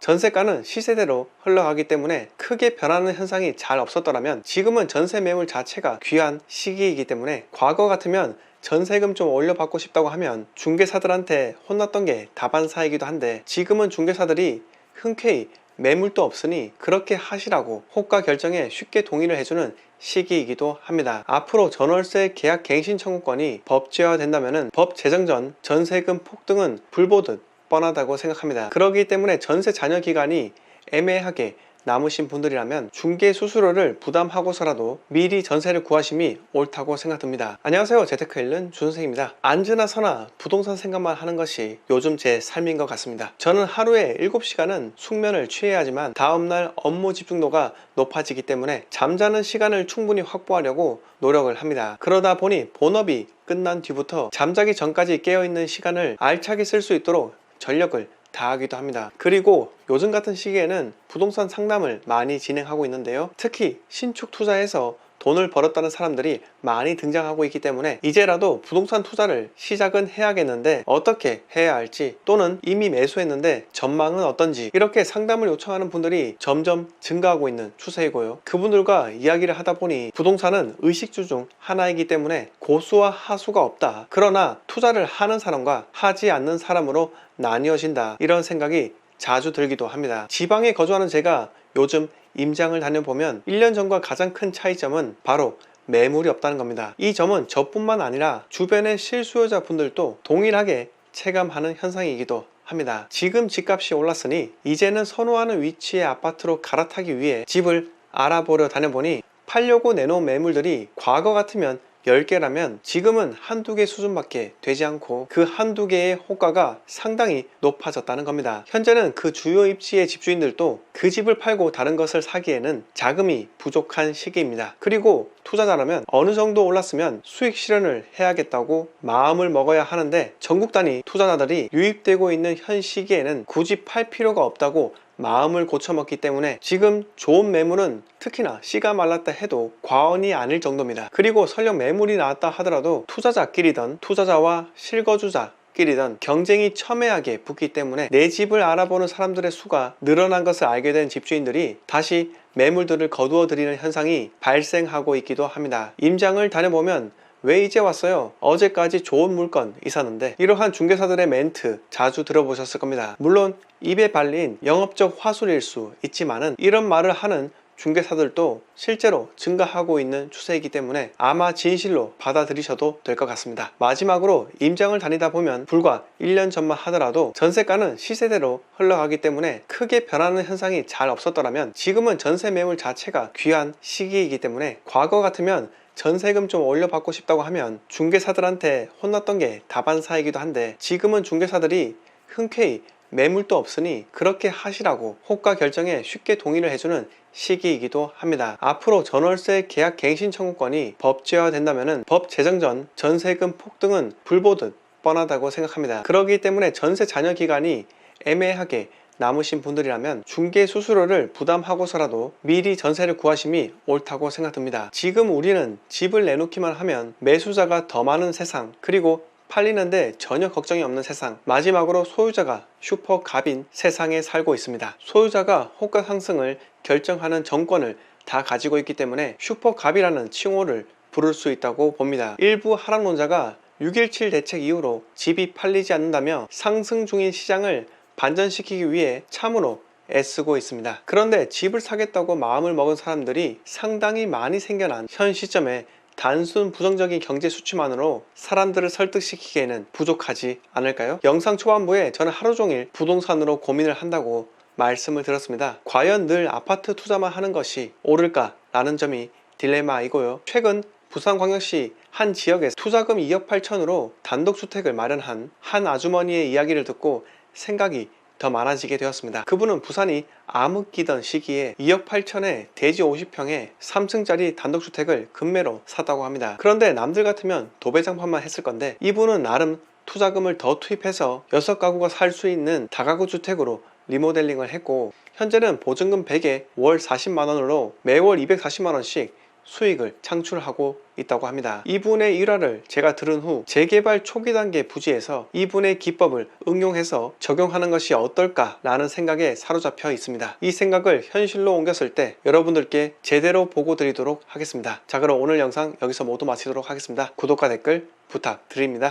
전세가는 시세대로 흘러가기 때문에 크게 변하는 현상이 잘 없었더라면 지금은 전세 매물 자체가 귀한 시기이기 때문에, 과거 같으면 전세금 좀 올려받고 싶다고 하면 중개사들한테 혼났던 게 다반사이기도 한데, 지금은 중개사들이 흔쾌히 매물도 없으니 그렇게 하시라고 호가 결정에 쉽게 동의를 해주는 시기이기도 합니다. 앞으로 전월세 계약 갱신 청구권이 법제화된다면 법 제정 전 전세금 폭등은 불보듯 뻔하다고 생각합니다. 그렇기 때문에 전세 잔여 기간이 애매하게 남으신 분들이라면 중개 수수료를 부담하고서라도 미리 전세를 구하심이 옳다고 생각됩니다. 안녕하세요, 재테크 읽는 준선생입니다. 앉으나 서나 부동산 생각만 하는 것이 요즘 제 삶인 것 같습니다. 저는 하루에 7시간은 숙면을 취해야 하지만 다음날 업무 집중도가 높아지기 때문에 잠자는 시간을 충분히 확보하려고 노력을 합니다. 그러다 보니 본업이 끝난 뒤부터 잠자기 전까지 깨어있는 시간을 알차게 쓸 수 있도록 전력을 다하기도 합니다. 그리고 요즘 같은 시기에는 부동산 상담을 많이 진행하고 있는데요, 특히 신축 투자에서 돈을 벌었다는 사람들이 많이 등장하고 있기 때문에 이제라도 부동산 투자를 시작은 해야겠는데 어떻게 해야 할지, 또는 이미 매수했는데 전망은 어떤지, 이렇게 상담을 요청하는 분들이 점점 증가하고 있는 추세이고요. 그분들과 이야기를 하다 보니 부동산은 의식주 중 하나이기 때문에 고수와 하수가 없다, 그러나 투자를 하는 사람과 하지 않는 사람으로 나뉘어진다, 이런 생각이 자주 들기도 합니다. 지방에 거주하는 제가 요즘 임장을 다녀보면 1년 전과 가장 큰 차이점은 바로 매물이 없다는 겁니다. 이 점은 저뿐만 아니라 주변의 실수요자 분들도 동일하게 체감하는 현상이기도 합니다. 지금 집값이 올랐으니 이제는 선호하는 위치의 아파트로 갈아타기 위해 집을 알아보려 다녀보니 팔려고 내놓은 매물들이 과거 같으면 10개라면 지금은 한두 개 수준밖에 되지 않고 그 한두 개의 호가가 상당히 높아졌다는 겁니다. 현재는 그 주요 입지의 집주인들도 그 집을 팔고 다른 것을 사기에는 자금이 부족한 시기입니다. 그리고 투자자라면 어느 정도 올랐으면 수익 실현을 해야겠다고 마음을 먹어야 하는데, 전국 단위 투자자들이 유입되고 있는 현 시기에는 굳이 팔 필요가 없다고 마음을 고쳐먹기 때문에 지금 좋은 매물은 특히나 씨가 말랐다 해도 과언이 아닐 정도입니다. 그리고 설령 매물이 나왔다 하더라도 투자자끼리든 투자자와 실거주자끼리든 경쟁이 첨예하게 붙기 때문에 내 집을 알아보는 사람들의 수가 늘어난 것을 알게 된 집주인들이 다시 매물들을 거두어 들이는 현상이 발생하고 있기도 합니다. 임장을 다녀보면 왜 이제 왔어요? 어제까지 좋은 물건 있었는데, 이러한 중개사들의 멘트 자주 들어보셨을 겁니다. 물론 입에 발린 영업적 화술일 수 있지만은 이런 말을 하는 중개사들도 실제로 증가하고 있는 추세이기 때문에 아마 진실로 받아들이셔도 될 것 같습니다. 마지막으로 임장을 다니다 보면 불과 1년 전만 하더라도 전세가는 시세대로 흘러가기 때문에 크게 변하는 현상이 잘 없었더라면 지금은 전세 매물 자체가 귀한 시기이기 때문에, 과거 같으면 전세금 좀 올려받고 싶다고 하면 중개사들한테 혼났던 게 다반사이기도 한데, 지금은 중개사들이 흔쾌히 매물도 없으니 그렇게 하시라고 호가 결정에 쉽게 동의를 해주는 시기이기도 합니다. 앞으로 전월세 계약 갱신 청구권이 법제화된다면 법 제정 전 전세금 폭등은 불보듯 뻔하다고 생각합니다. 그렇기 때문에 전세 잔여 기간이 애매하게 남으신 분들이라면 중개 수수료를 부담하고서라도 미리 전세를 구하심이 옳다고 생각됩니다. 지금 우리는 집을 내놓기만 하면 매수자가 더 많은 세상, 그리고 팔리는데 전혀 걱정이 없는 세상, 마지막으로 소유자가 슈퍼갑인 세상에 살고 있습니다. 소유자가 호가 상승을 결정하는 정권을 다 가지고 있기 때문에 슈퍼갑이라는 칭호를 부를 수 있다고 봅니다. 일부 하락론자가 6.17 대책 이후로 집이 팔리지 않는다며 상승 중인 시장을 반전시키기 위해 참으로 애쓰고 있습니다. 그런데 집을 사겠다고 마음을 먹은 사람들이 상당히 많이 생겨난 현 시점에 단순 부정적인 경제 수치만으로 사람들을 설득시키기에는 부족하지 않을까요? 영상 초반부에 저는 하루 종일 부동산으로 고민을 한다고 말씀을 드렸습니다. 과연 늘 아파트 투자만 하는 것이 옳을까? 라는 점이 딜레마이고요. 최근 부산광역시 한 지역에서 투자금 2억 8천으로 단독주택을 마련한 한 아주머니의 이야기를 듣고 생각이 더 많아지게 되었습니다. 그분은 부산이 암흑기던 시기에 2억 8천에 대지 50평에 3층짜리 단독주택을 급매로 샀다고 합니다. 그런데 남들 같으면 도배장판만 했을 건데 이분은 나름 투자금을 더 투입해서 6가구가 살 수 있는 다가구 주택으로 리모델링을 했고, 현재는 보증금 100에 월 40만원으로 매월 240만원씩 수익을 창출하고 있다고 합니다. 이분의 일화를 제가 들은 후 재개발 초기 단계 부지에서 이분의 기법을 응용해서 적용하는 것이 어떨까 라는 생각에 사로잡혀 있습니다. 이 생각을 현실로 옮겼을 때 여러분들께 제대로 보고 드리도록 하겠습니다. 자, 그럼 오늘 영상 여기서 모두 마치도록 하겠습니다. 구독과 댓글 부탁드립니다.